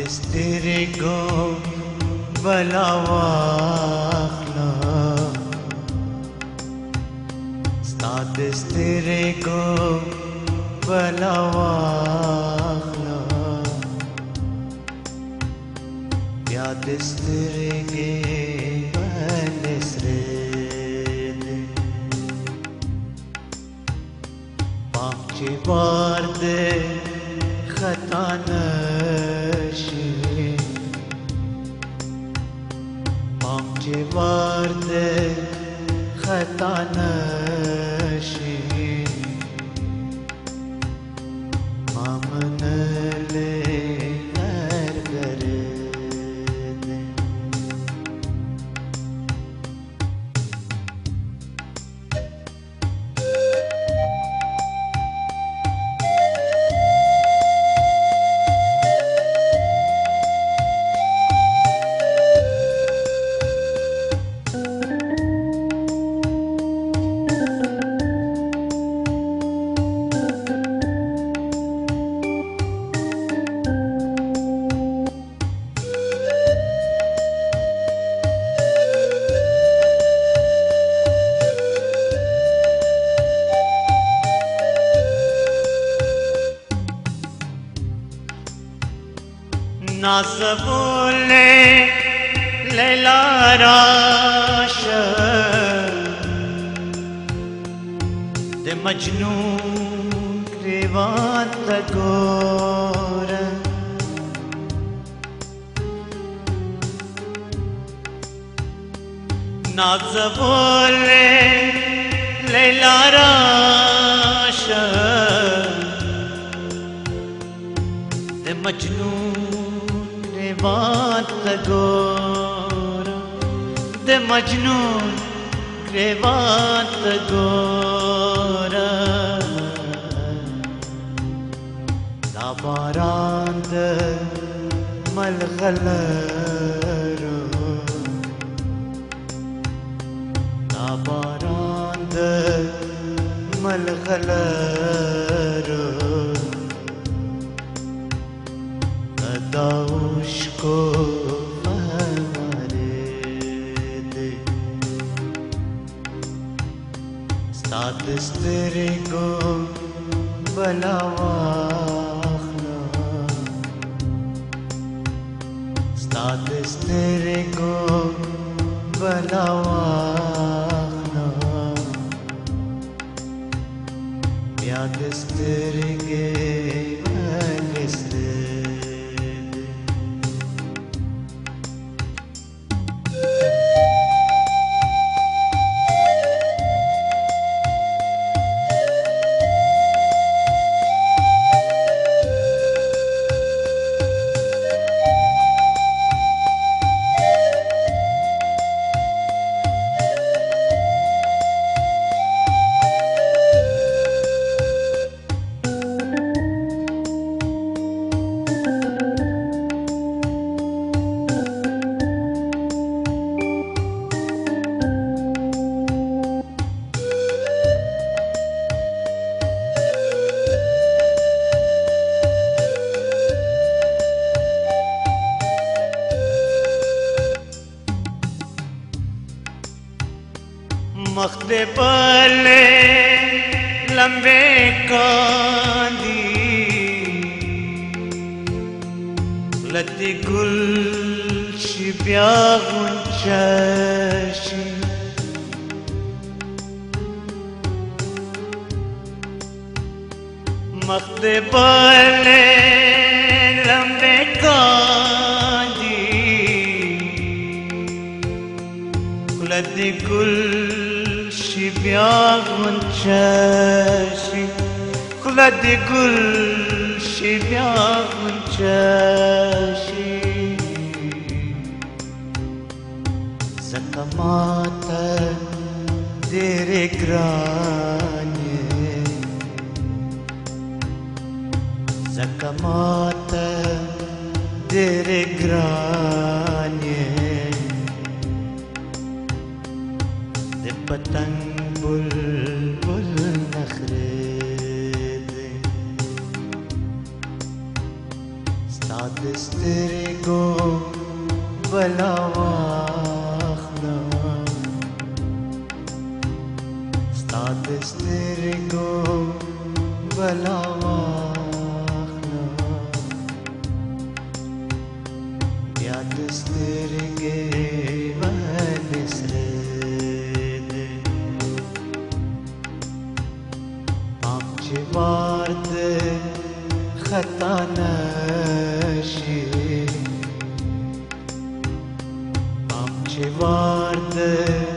तेरे को बलावाखला सादिस तेरे को बलावाखला यादिस तेरे के बलसरे पांचे बार दे खतानशी पांचे बार दे खतानशी मामन ले कर करे दे नाज़ बोले लैला राश दे मजनू क्रेवात गोर नाज़ बोले लैला राश दे मजनू बात गोरा दे मजनून क्रेवात गोरा दाबारांद मलगलरो दाबारांद मलगलरो दाऊश को हमारे दे सादिस तेरे को बलावाखला सादिस तेरे को बलावाखला यादिस तेरे के बलसरे मख्दे पले लंबे कांदी लती गुल शिब्या गुंचाशी मख्दे पले लंबे कांदी लती गुल शिब्या गुंचाशी खुलद गुल शिब्या गुंचाशी सकमात तेरे ग्रान्ये सकमात तेरे ग्रान्ये दे पतंग बुलबुल नखरे दे سترګو بلا واخلا ستا د سترګو بلا واخلا بیا د سترګې باندې سره دې پام چې وار دې خطا نشي پام چې وار دې